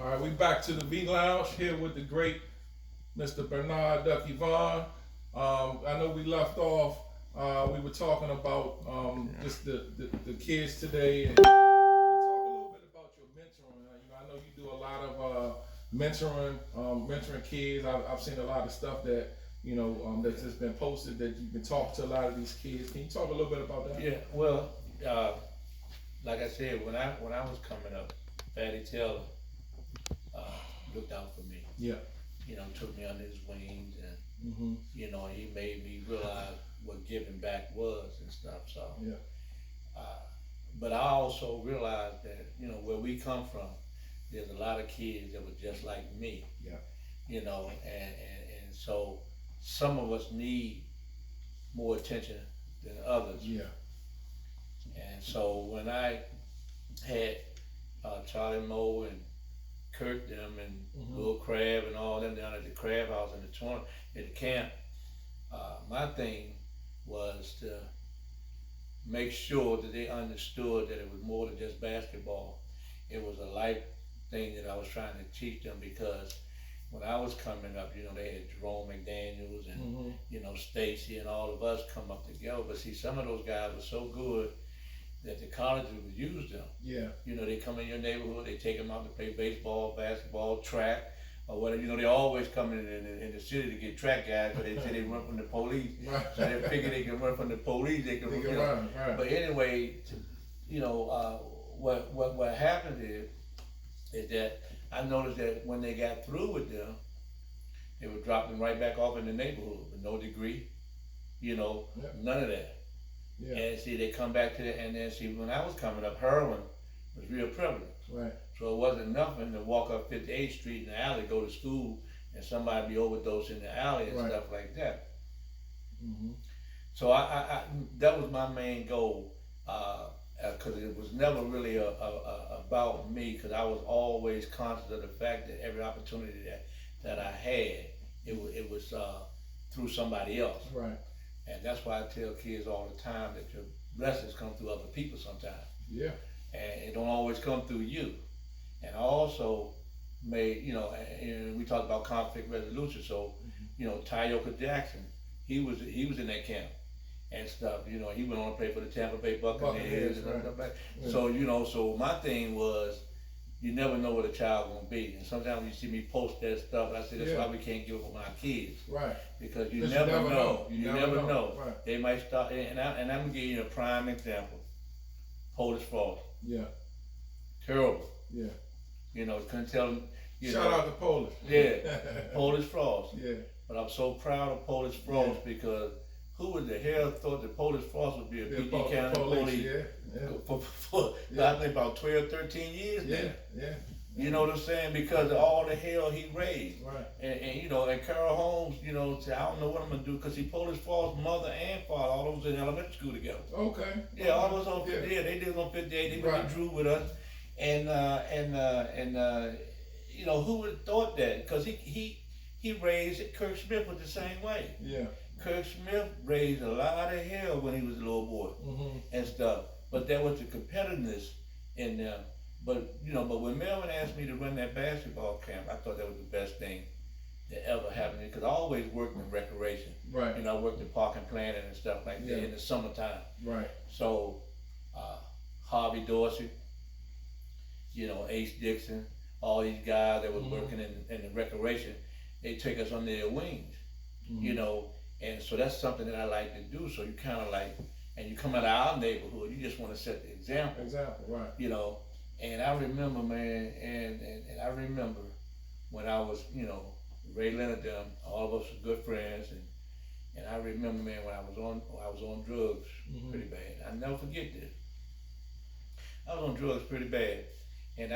All right, we back to the V Lounge here with the great Mr. Bernard Ducky Vaughn. I know we left off. We were talking about just the kids today, and talk a little bit about your mentoring. I know you do a lot of mentoring kids. I've seen a lot of stuff that that's just been posted that you can talk to a lot of these kids. Can you talk a little bit about that? Yeah, well, like I said, when I was coming up, Fatty Taylor looked out for me. Yeah. Took me under his wings, and he made me realize what giving back was and stuff. So yeah. But I also realized that where we come from, there's a lot of kids that were just like me. Yeah. And so some of us need more attention than others. Yeah. And so when I had Charlie Moe and Kurt them and Lil Crab and all them down at the Crab House in the camp, my thing was to make sure that they understood that it was more than just basketball. It was a life thing that I was trying to teach them, because when I was coming up, they had Jerome McDaniels and Stacy and all of us come up together. But see, some of those guys were so good that the colleges would use them. Yeah. They come in your neighborhood, they take them out to play baseball, basketball, track, or whatever. They always come in the city to get track guys, but they say they run from the police. Right. So they figure they can run from the police, they can run. Right. But anyway, what happened is that I noticed that when they got through with them, they would drop them right back off in the neighborhood with no degree, none of that. Yeah. And see, they come back to that, and then see, when I was coming up, heroin was real prevalent. Right. So it wasn't nothing to walk up 58th Street in the alley, go to school, and somebody be overdosed in the alley and stuff like that. So I that was my main goal, because it was never really about me, because I was always conscious of the fact that every opportunity that I had, it was through somebody else. Right. And that's why I tell kids all the time that your blessings come through other people sometimes. Yeah. And it don't always come through you. And I also made, and we talked about conflict resolution. So, Tyoka Jackson, he was in that camp and stuff. He went on to play for the Tampa Bay Buccaneers and stuff like that. Yeah. So, so my thing was, you never know what a child gonna be. And sometimes when you see me post that stuff, I say that's why we can't give up on our kids. Right. Because you never know. You never know. Right. They might start, and I'm gonna give you a prime example. Polish Frost. Yeah. Terrible. Yeah. Couldn't tell them. Shout out to Polish. Yeah. Polish Frost. Yeah. But I'm so proud of Polish Frost because who in the hell thought that Polish Frost would be a PG County police? Yeah. For I think about 12, 13 years now. Yeah. You know what I'm saying? Because of all the hell he raised. Right. And Carol Holmes, said, I don't know what I'm gonna do, because he Polish Frost mother and father, all those in elementary school together. Okay. Yeah, all those on 58. Yeah, they did on 58. They really drew with us. And who would have thought that? Because he raised Kirk Smith was the same way. Yeah. Kirk Smith raised a lot of hell when he was a little boy and stuff. But there was the competitiveness in them. But when Melvin asked me to run that basketball camp, I thought that was the best thing that ever happened, because I always worked in recreation. Right. I worked in park and planning and stuff like that in the summertime. Right. So Harvey Dorsey, Ace Dixon, all these guys that was working in the recreation, they take us under their wings, and so that's something that I like to do. So you kind of like, and you come out of our neighborhood, you just want to set the example. Exactly, right. And I remember, man, and I remember when I was, Ray Leonard, them, all of us were good friends, and I remember, man, when I was on drugs pretty bad. I never forget this. I was on drugs pretty bad, and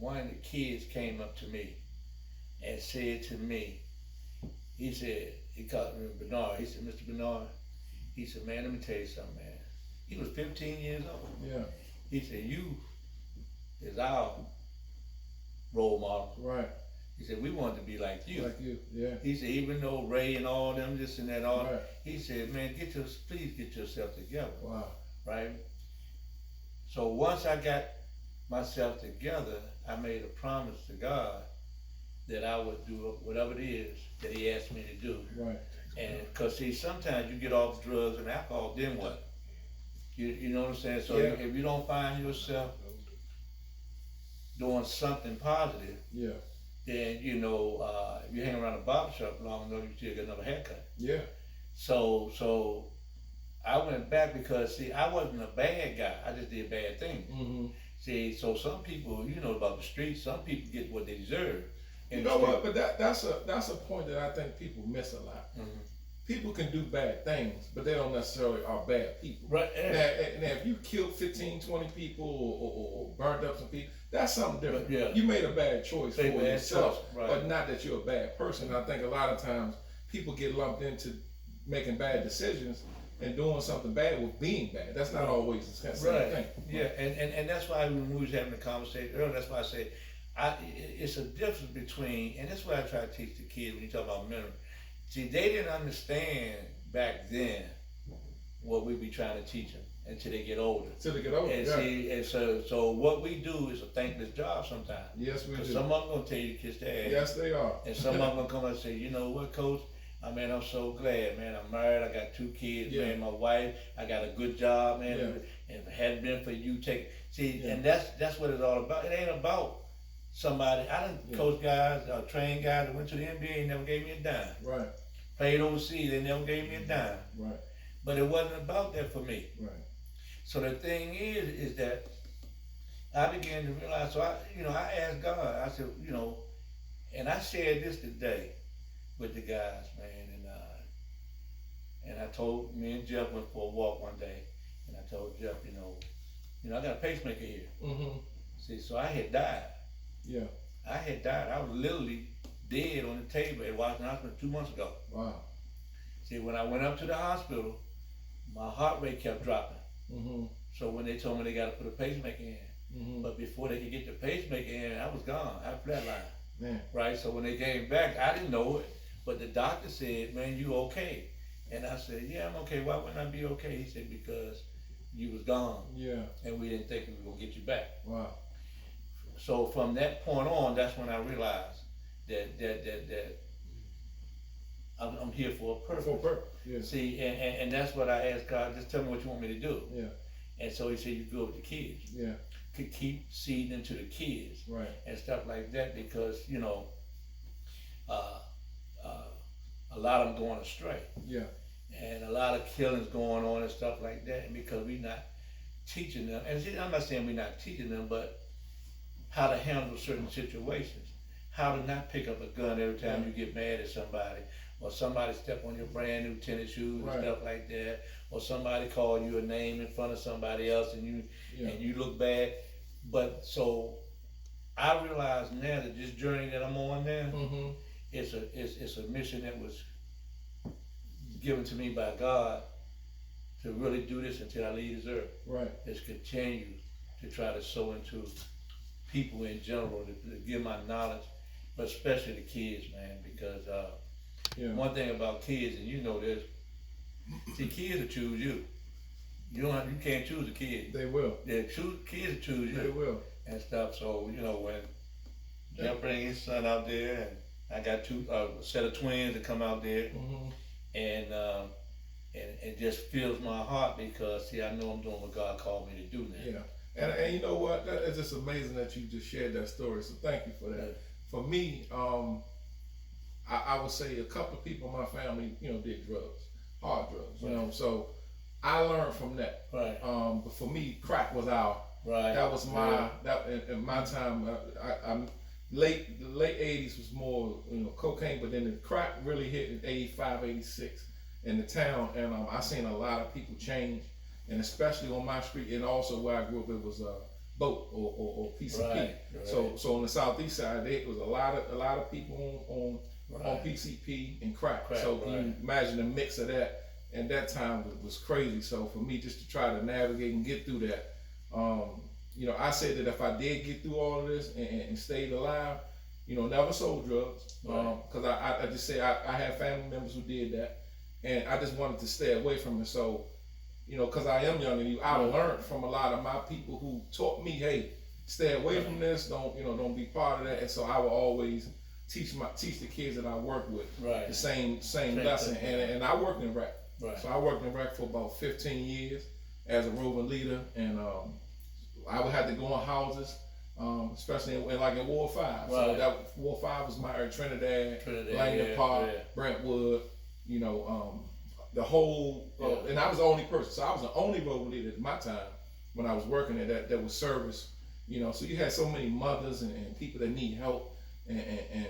one of the kids came up to me and said to me, he called me Bernard. He said, Mr. Bernard, he said, man, let me tell you something, man. He was 15 years old. Yeah. He said, you is our role model. Right. He said, we want to be like you. Like you, yeah. He said, even though Ray and all them, this and that, all, right. He said, man, please get yourself together. Wow. Right? So once I got myself together, I made a promise to God that I would do whatever it is that He asked me to do. Right. And because see, sometimes you get off drugs and alcohol, then what? You know what I'm saying? So Yeah. if you don't find yourself doing something positive, Yeah. then if you hang around a barber shop long enough, you still get another haircut. Yeah. So I went back because see, I wasn't a bad guy. I just did bad things. Mm-hmm. See, so some people, about the streets, some people get what they deserve. You know what? But that's a point that I think people miss a lot. Mm-hmm. People can do bad things, but they don't necessarily are bad people. Right. Now, if you killed 15, 20 people or burned up some people, that's something different. Yeah. You made a bad choice for yourself, right. but not that you're a bad person. I think a lot of times people get lumped into making bad decisions and doing something bad with being bad. That's not always the same thing. Yeah, and that's why when we was having the conversation earlier, that's why I said, it's a difference between, and that's what I try to teach the kids when you talk about memory. See, they didn't understand back then what we be trying to teach them until they get older. Until they get older, and yeah. See, and so what we do is a thankless job sometimes. Yes, we do. Because some of them gonna tell you to kiss their ass. Yes, they are. And some of them gonna come and say, you know what, Coach? I'm so glad, man. I'm married. I got 2 kids, Yeah. man. My wife. I got a good job, man. Yeah. And if it hadn't been for you, Yeah. and that's what it's all about. It ain't about somebody. I done coach guys, train guys that went to the NBA and never gave me a dime. Right. Played overseas, they never gave me a dime. Right. But it wasn't about that for me. Right. So the thing is that I began to realize. So I asked God. I said, and I shared this today with the guys, man, and I told me and Jeff went for a walk one day, and I told Jeff, I got a pacemaker here. Mm-hmm. See, so I had died. Yeah. I had died. I was literally dead on the table at Washington Hospital 2 months ago. Wow. See, when I went up to the hospital, my heart rate kept dropping. Mm-hmm. So when they told me they got to put a pacemaker in, Mm-hmm. but before they could get the pacemaker in, I was gone. I flatlined. Man. Right. So when they came back, I didn't know it, but the doctor said, "Man, you okay?" And I said, "Yeah, I'm okay. Why wouldn't I be okay?" He said, "Because you was gone, Yeah. and we didn't think we were gonna get you back." Wow. So from that point on, that's when I realized that I'm here for a purpose. For purpose. Yeah. See, and that's what I asked God. Just tell me what you want me to do. Yeah. And so He said, "You go with the kids. Yeah. Could keep seeding into the kids, Right. and stuff like that, because a lot of them going astray, Yeah. and a lot of killings going on and stuff like that, and because we not teaching them, and see, I'm not saying we're not teaching them, but how to handle certain situations, how to not pick up a gun every time you get mad at somebody, or somebody step on your brand new tennis shoes and stuff like that, or somebody call you a name in front of somebody else and you look bad. But so I realize now that this journey that I'm on now, Mm-hmm. it's a mission that was given to me by God to really do this until I leave this earth. Right. Is continue to try to sow into people in general, to give my knowledge, but especially the kids, man, because one thing about kids, and you know this, see, kids will choose you. You can't choose a kid. They will. Kids will choose you. They will. And stuff. So when Jeff bring his son out there, and I got a set of twins that come out there, Mm-hmm. and it just fills my heart because see, I know I'm doing what God called me to do now. Yeah. And you know what? It's just amazing that you just shared that story. So thank you for that. Yeah. For me, I would say a couple of people in my family, did drugs, hard drugs, So I learned from that. Right. But for me, crack was out. Right. That was in my time. The late 80s was more, cocaine, but then the crack really hit in 85, 86 in the town, and I seen a lot of people change, and especially on my street, and also where I grew up, it was boat or PCP. Right. So on the southeast side, there was a lot of people on PCP and crack. So can you imagine the mix of that? And that time was crazy. So for me, just to try to navigate and get through that, I said that if I did get through all of this and stayed alive, never sold drugs, because I just say I had family members who did that, and I just wanted to stay away from it. So, because I am younger than you, I learned from a lot of my people who taught me, hey, stay away from this. Don't be part of that. And so I will always teach the kids that I work with the same lesson. And I worked in rec. Right. So I worked in rec for about 15 years as a roving leader, and I would have to go in houses, especially in Ward 5. Right. So that Ward 5 was my area, Trinidad, Langdon Park, Brentwood, the whole, and I was the only person. So I was the only roving leader at my time when I was working there that was service. So you had so many mothers and people that need help, and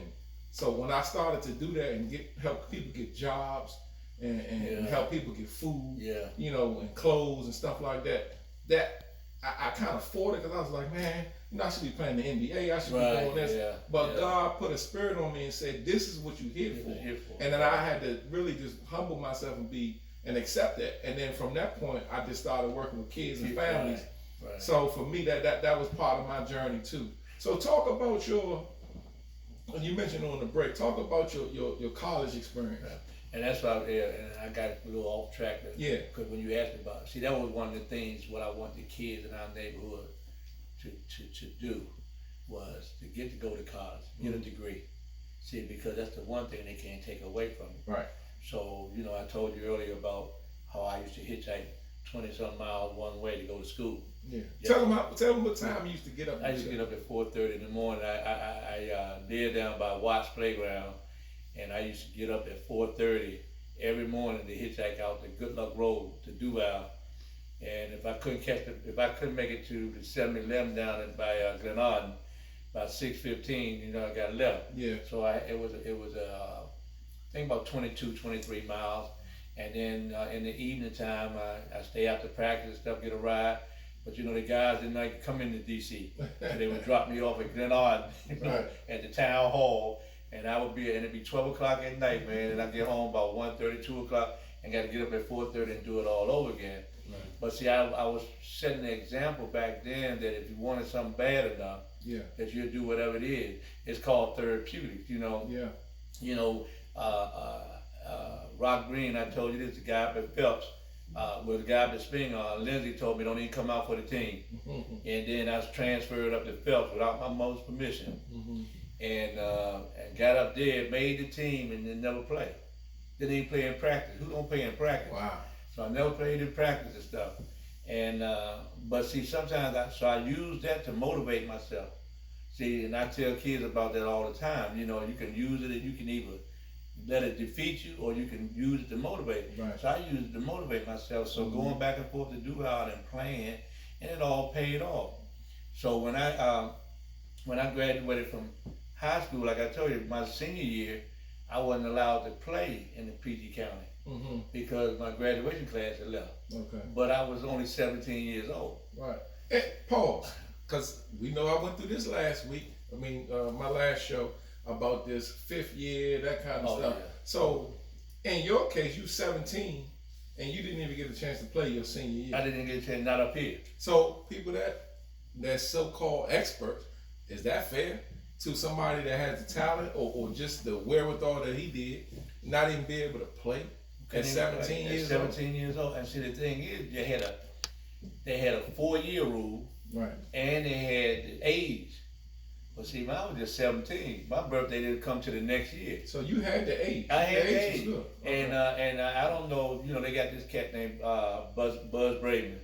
so when I started to do that and help people get jobs and help people get food, and clothes and stuff like that, I kind of fought it because I was like, man, I should be playing the NBA, I should be doing this. But God put a spirit on me and said, this is what you're here for. And then I had to really just humble myself and accept that. And then from that point, I just started working with kids and families. Right. So for me, that was part of my journey too. So talk about you mentioned on the break, talk about your college experience. Right. And that's why and I got a little off track. Because when you asked me about it, see, that was one of the things what I want the kids in our neighborhood to do was to get to go to college, get a degree. See, because that's the one thing they can't take away from you. Right. So, I told you earlier about how I used to hitchhike 20-something miles one way to go to school. Yeah. Tell them what time you used to get up. I used to get up at 4:30 in the morning. I lived down by Watts Playground, and I used to get up at 4:30 every morning to hitchhike out the Good Luck Road to Duval. And if I couldn't make it to the 7-Eleven down by Glen Arden by 6:15, I got left. Yeah. So it was I think about 22, 23 miles. And then in the evening time, I stay after practice and stuff, get a ride. But the guys didn't like to come into DC. And they would drop me off at Glen Arden, at the town hall. And it'd be 12 o'clock at night, man. And I get home about 1:30, 2 o'clock, and got to get up at 4:30 and do it all over again. Right. But see, I was setting the example back then that if you wanted something bad enough, that you'd do whatever it is. It's called therapeutic, Rock Green, I told you this, the guy up at Phelps, was the guy up at Spring, Lindsay told me don't even come out for the team. And then I was transferred up to Phelps without my mother's permission. And got up there, made the team, and then never played. Didn't even play in practice. Who don't play in practice? Wow. So I never played in practice and stuff. And but see, sometimes I use that to motivate myself. See, and I tell kids about that all the time. You can use it, and you can either let it defeat you, or you can use it to motivate you. Right. So I use it to motivate myself. So going back and forth to Duval and playing, and it all paid off. So when I graduated from high school, like I told you, my senior year, I wasn't allowed to play in the PG County because my graduation class had left. Okay. But I was only 17 years old. Right. And pause, because we know I went through this last week. My last show about this 5th year, that kind of stuff. Yeah. So, in your case, you 17, and you didn't even get a chance to play your senior year. I didn't get a chance, not up here. So, people that's so-called experts, is that fair to somebody that has the talent or just the wherewithal that he did, not even be able to play at 17 years old? 17 years old. And see, the thing is, they had a 4-year rule, right? And they had the age. But see, when I was just 17, my birthday didn't come to the next year. So you had the age. I had the age. Was good. Okay. And I don't know, they got this cat named Buzz Braden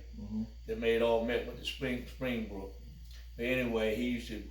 that made all met with the Springbrook. But anyway, he used to